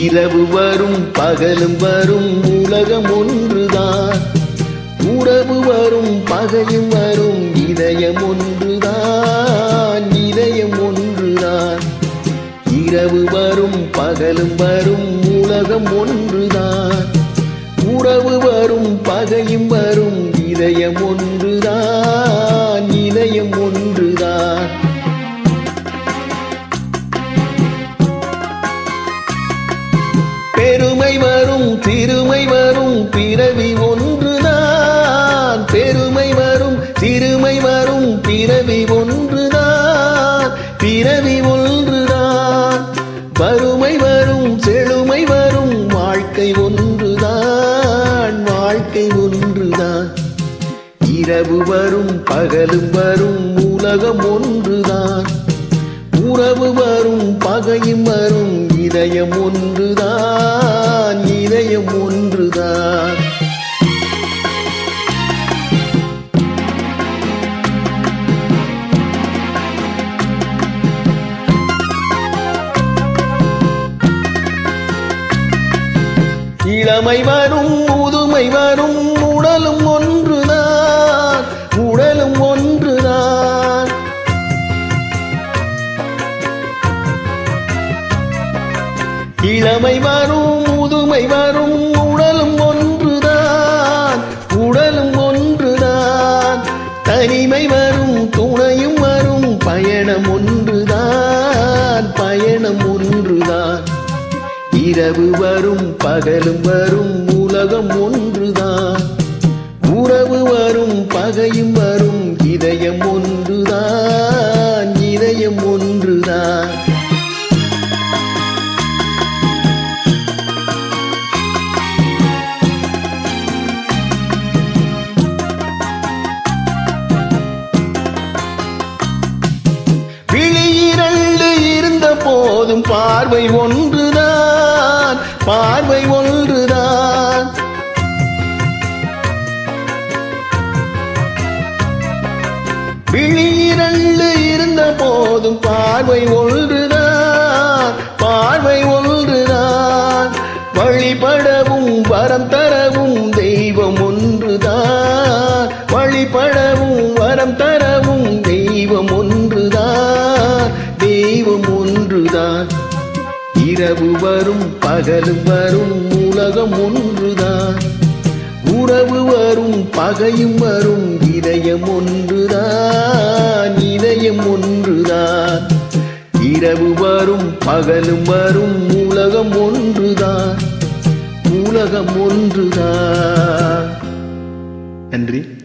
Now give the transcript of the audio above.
இரவு வரும் பகலும் வரும் உலகம் ஒன்றுதான். உறவு வரும் பகையும் வரும் இதயம் ஒன்றுதான். இதயம் ஒன்றுதான். இரவு வரும் பகலும் வரும் உலகம் ஒன்றுதான். உறவு வரும் பகையும் வரும் இதயம் ஒன்றுதான். இதயம் ஒன்றுதான். பெருமை வரும் சிறுமை வரும் பிறவி ஒன்றுதான். பெருமை வரும் சிறுமை வரும் பிறவி ஒன்றுதான். பிறவி ஒன்றுதான். வறுமை வரும் செழுமை வரும் வாழ்க்கை ஒன்றுதான். வாழ்க்கை ஒன்றுதான். இரவு வரும் பகலும் வரும் உலகம் ஒன்றுதான். உறவு வரும் பகையும் வரும் இதயம் ஒன்றுதான். இதயம் ஒன்றுதான். இளமை வரும் முதுமை வரும் உடலும் ஒன்றுதான். உடலும் ஒன்றுதான். இளமை வரும் முதுமை வரும் உடலும் ஒன்றுதான். உடலும் ஒன்றுதான். தனிமை வரும் துணையும் வரும் பயணம் ஒன்றுதான். பயணம் ஒன்றுதான். இரவு வரும் பகலும் வரும் உலகம் ஒன்றுதான். உறவு வரும் பகையும் வரும் இதயம் ஒன்றுதான். இதயம் ஒன்றுதான். விழியிரண்டு இருந்த போதும் பார்வை ஒன்றுதான். பார்வை ஒன்றுதான். விழியிரண்டு இருந்த போதும் பார்வை ஒன்றுதான். பார்வை ஒன்றுதான். வழிபடவும் வரம் தரவும் தெய்வம் ஒன்றுதான். வழிபடவும் வரம் தரவும் தெய்வம் ஒன்றுதான். தெய்வம் ஒன்றுதான். இரவு வரும் பகலும் வரும் உலகம் ஒன்றுதான். உறவு வரும் பகையும் வரும் இதயம் ஒன்றுதான். இதயம் ஒன்றுதான். இரவு வரும் பகலும் வரும் உலகம் ஒன்றுதான். உலகம் ஒன்றுதான். நன்றி.